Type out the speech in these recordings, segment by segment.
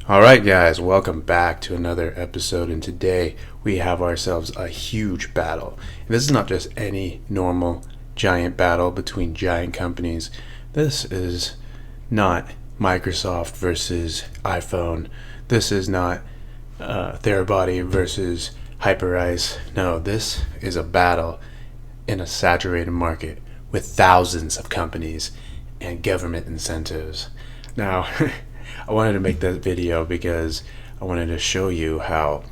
Alright guys, welcome back to another episode, and today we have ourselves a huge battle. And this is not just any normal giant battle between giant companies. This is not Microsoft versus iPhone. This is not Therabody versus Hyperice. No, this is a battle in a saturated market with thousands of companies and government incentives. Now, I wanted to make that video because I wanted to show you how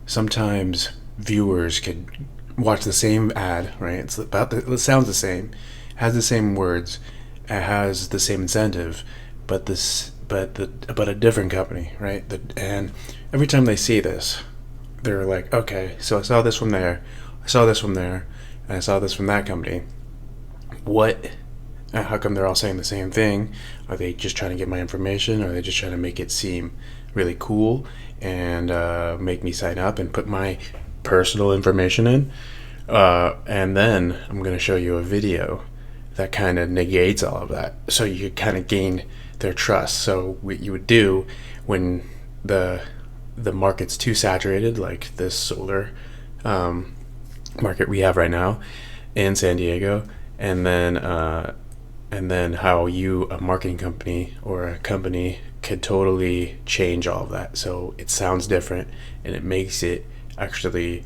sometimes viewers could watch the same ad, right? It sounds the same, has the same words, it has the same incentive, but a different company, right? And every time they see this, they're like, okay, so I saw this from there, I saw this from there, and I saw this from that company. How come they're all saying the same thing? Are they just trying to get my information? Or are they just trying to make it seem really cool and make me sign up and put my personal information in? And then I'm going to show you a video that kind of negates all of that, so you kind of gain their trust. So what you would do when the market's too saturated, like this solar market we have right now in San Diego, and then how a marketing company or a company could totally change all of that, so it sounds different and it makes it actually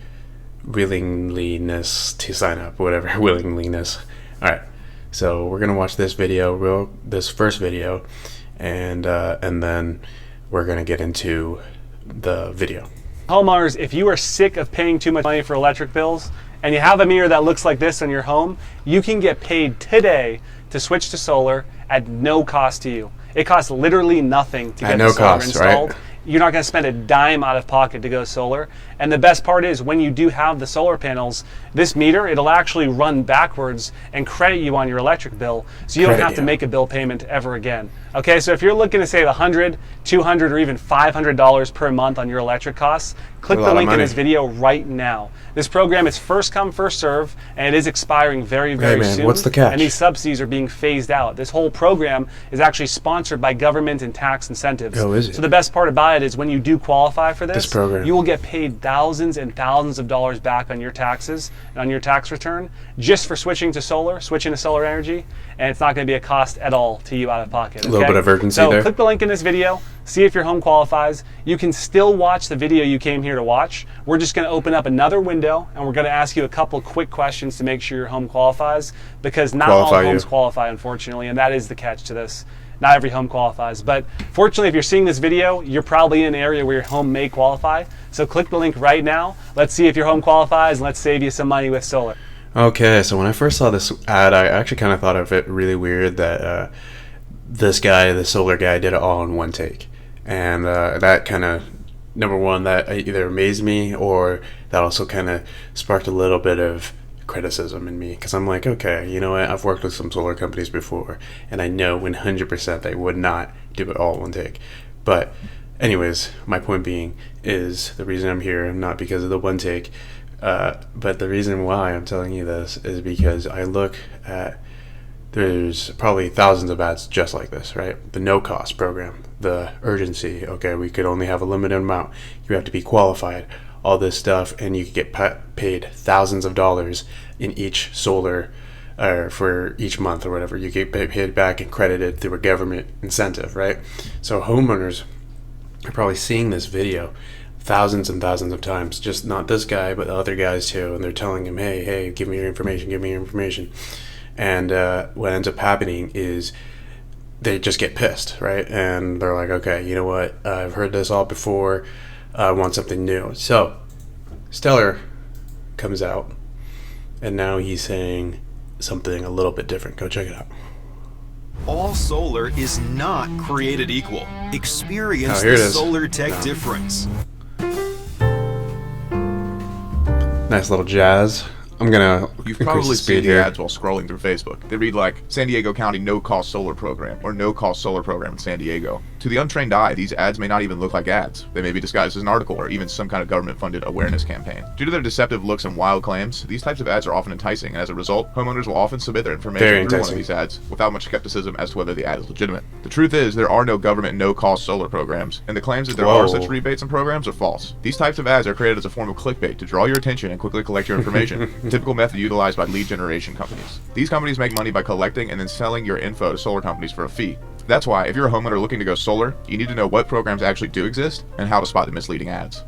willingness to sign up, whatever, willingness. All right, so we're gonna watch this first video, and then we're gonna get into the video. Homeowners, if you are sick of paying too much money for electric bills and you have a meter that looks like this in your home, you can get paid today to switch to solar at no cost to you. It costs literally nothing to get the solar installed. Right? You're not going to spend a dime out of pocket to go solar. And the best part is, when you do have the solar panels, this meter, it'll actually run backwards and credit you on your electric bill, so you don't have to make a bill payment ever again. Okay, so if you're looking to save $100, $200, or even $500 per month on your electric costs, click the link in this video right now. This program is first come, first serve, and it is expiring very soon. What's the catch? And these subsidies are being phased out. This whole program is actually sponsored by government and tax incentives. Oh, is it? So the best part about it is, when you do qualify for this program, you will get paid thousands and thousands of dollars back on your taxes and on your tax return just for switching to solar energy, and it's not going to be a cost at all to you out of pocket. Okay? A little bit of urgency there. So click the link in this video, see if your home qualifies. You can still watch the video you came here to watch. We're just going to open up another window and we're going to ask you a couple quick questions to make sure your home qualifies, because not all homes qualify, unfortunately, and that is the catch to this. Not every home qualifies, but fortunately, if you're seeing this video, you're probably in an area where your home may qualify. So click the link right now. Let's see if your home qualifies, and let's save you some money with solar. Okay, so when I first saw this ad, I actually kind of thought of it really weird that this guy, the solar guy, did it all in one take. And that kind of, number one, that either amazed me, or that also kind of sparked a little bit of criticism in me, because I'm like, okay, you know what, I've worked with some solar companies before, and I know 100% they would not do it all in one take. But anyways, my point being is, the reason I'm here, not because of the one take, but the reason why I'm telling you this is because I look at, there's probably thousands of ads just like this, right? The no cost program, the urgency, okay, we could only have a limited amount, you have to be qualified, all this stuff, and you could get paid thousands of dollars in each solar, for each month or whatever. You get paid back and credited through a government incentive, right? So homeowners are probably seeing this video thousands and thousands of times, just not this guy, but the other guys too, and they're telling him, hey, give me your information. And what ends up happening is they just get pissed, right? And they're like, okay, you know what, I've heard this all before, I want something new. So Stellar comes out, and now he's saying something a little bit different. Go check it out. All solar is not created equal. Experience the solar tech difference. Nice little jazz. I'm gonna You've Increase probably the seen speed the here. ads while scrolling through Facebook. They read like, San Diego County no-cost solar program, or no-cost solar program in San Diego. To the untrained eye, these ads may not even look like ads. They may be disguised as an article or even some kind of government-funded awareness campaign. Due to their deceptive looks and wild claims, these types of ads are often enticing, and as a result, homeowners will often submit their information Very through one of enticing. these ads without much skepticism as to whether the ad is legitimate. The truth is, there are no government no-cost solar programs, and the claims that there are such rebates and programs are false. These types of ads are created as a form of clickbait to draw your attention and quickly collect your information, a typical method utilized by lead generation companies. These companies make money by collecting and then selling your info to solar companies for a fee. That's why, if you're a homeowner looking to go solar, you need to know what programs actually do exist and how to spot the misleading ads.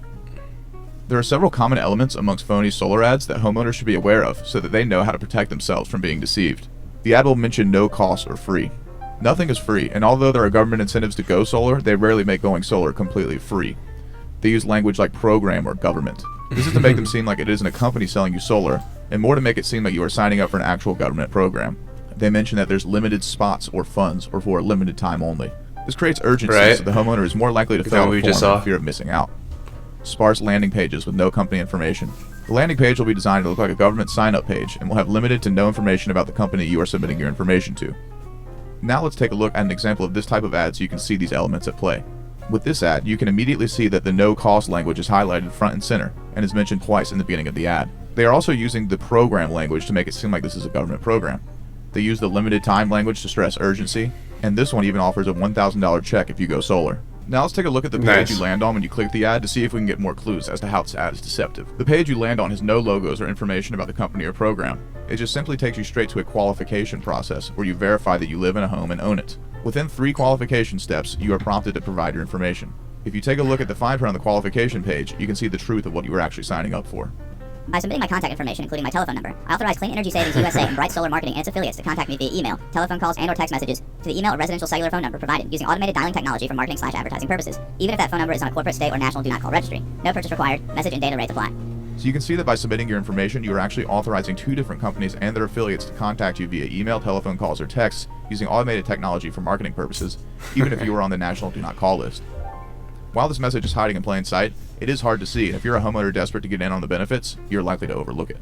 There are several common elements amongst phony solar ads that homeowners should be aware of so that they know how to protect themselves from being deceived. The ad will mention no cost or free. Nothing is free, and although there are government incentives to go solar, they rarely make going solar completely free. They use language like program or government. This is to make them seem like it isn't a company selling you solar, and more to make it seem like you are signing up for an actual government program. They mention that there's limited spots or funds or for a limited time only. This creates urgency so the homeowner is more likely to fill out a form in fear of missing out. Sparse landing pages with no company information. The landing page will be designed to look like a government sign-up page and will have limited to no information about the company you are submitting your information to. Now let's take a look at an example of this type of ad so you can see these elements at play. With this ad, you can immediately see that the no-cost language is highlighted front and center and is mentioned twice in the beginning of the ad. They are also using the program language to make it seem like this is a government program. They use the limited time language to stress urgency, and this one even offers a $1,000 check if you go solar. Now let's take a look at the page you land on when you click the ad to see if we can get more clues as to how this ad is deceptive. The page you land on has no logos or information about the company or program. It just simply takes you straight to a qualification process where you verify that you live in a home and own it. Within 3 qualification steps, you are prompted to provide your information. If you take a look at the fine print on the qualification page, you can see the truth of what you were actually signing up for. By submitting my contact information, including my telephone number, I authorize Clean Energy Savings USA and Bright Solar Marketing and its affiliates to contact me via email, telephone calls, and/or text messages to the email or residential cellular phone number provided using automated dialing technology for marketing/advertising purposes, even if that phone number is on a corporate, state, or national do not call registry. No purchase required. Message and data rates apply. So you can see that by submitting your information, you are actually authorizing 2 different companies and their affiliates to contact you via email, telephone calls, or texts using automated technology for marketing purposes, even if you were on the national do not call list. While this message is hiding in plain sight, it is hard to see, and if you're a homeowner desperate to get in on the benefits, you're likely to overlook it.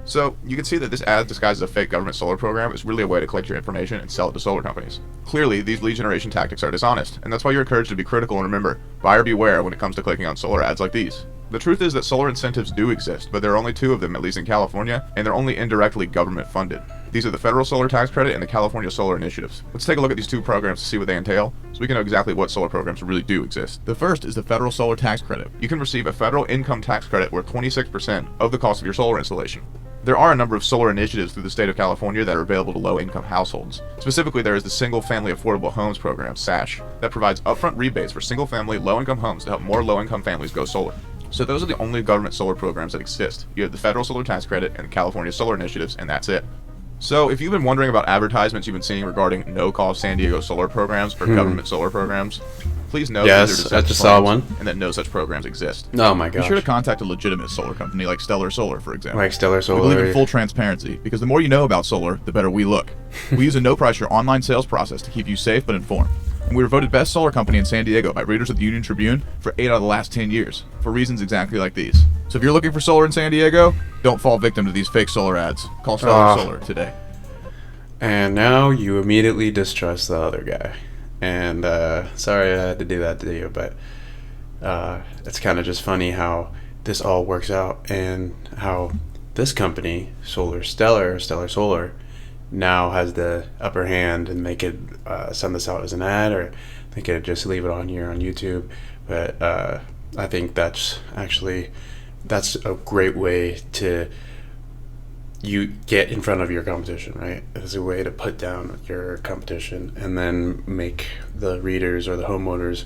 So, you can see that this ad disguised as a fake government solar program is really a way to collect your information and sell it to solar companies. Clearly, these lead generation tactics are dishonest, and that's why you're encouraged to be critical and remember, buyer beware when it comes to clicking on solar ads like these. The truth is that solar incentives do exist, but there are only 2 of them, at least in California, and they're only indirectly government funded. These are the Federal Solar Tax Credit and the California Solar Initiatives. Let's take a look at these 2 programs to see what they entail, so we can know exactly what solar programs really do exist. The first is the Federal Solar Tax Credit. You can receive a federal income tax credit worth 26% of the cost of your solar installation. There are a number of solar initiatives through the state of California that are available to low-income households. Specifically, there is the Single Family Affordable Homes Program, SASH, that provides upfront rebates for single-family, low-income homes to help more low-income families go solar. So those are the only government solar programs that exist. You have the Federal Solar Tax Credit and the California Solar Initiatives, and that's it. So if you've been wondering about advertisements you've been seeing regarding no-cost San Diego solar programs or government solar programs, please know that these are I just saw one. and that no such programs exist. Oh my gosh. Be sure to contact a legitimate solar company like Stellar Solar, for example. Like Stellar We believe Solar. in full transparency, because the more you know about solar, the better we look. We use a no-pressure online sales process to keep you safe but informed. And we were voted best solar company in San Diego by readers of the Union Tribune for 8 out of the last 10 years, for reasons exactly like these. So if you're looking for solar in San Diego, don't fall victim to these fake solar ads. Call Stellar Solar today. And now you immediately distrust the other guy. And sorry I had to do that to you, but it's kind of just funny how this all works out and how this company, Stellar Solar, now has the upper hand, and they could send this out as an ad, or they could just leave it on here on YouTube. But I think that's a great way to you get in front of your competition, right? It's a way to put down your competition and then make the readers or the homeowners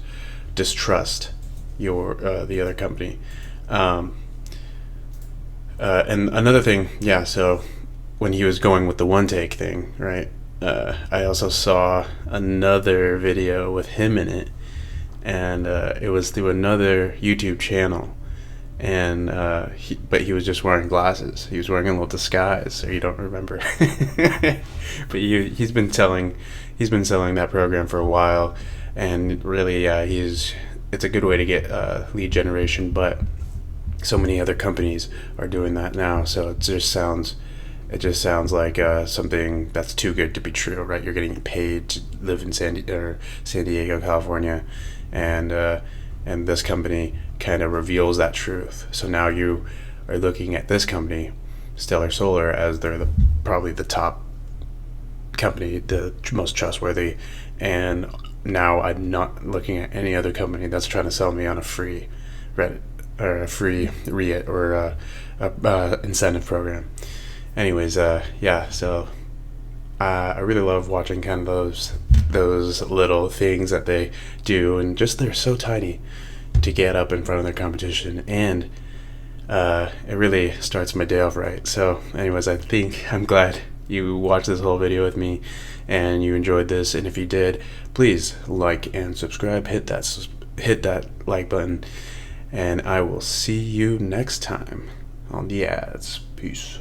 distrust your the other company. And another thing, so when he was going with the one take thing, right? I also saw another video with him in it, and it was through another YouTube channel. And but he was just wearing glasses. He was wearing a little disguise, so you don't remember. But he's been selling that program for a while, and really, it's a good way to get lead generation. But so many other companies are doing that now. So it just sounds like something that's too good to be true, right? You're getting paid to live in San Diego, California, and this company kind of reveals that truth. So now you are looking at this company, Stellar Solar, as they're probably the top company, the most trustworthy, and now I'm not looking at any other company that's trying to sell me on a free Reddit or a free REIT or a incentive program. Anyways, yeah, so I really love watching kind of those little things that they do, and just they're so tiny to get up in front of their competition, and it really starts my day off right. So anyways, I'm glad you watched this whole video with me and you enjoyed this, and if you did, please like and subscribe, hit that like button, and I will see you next time on the ads. Peace.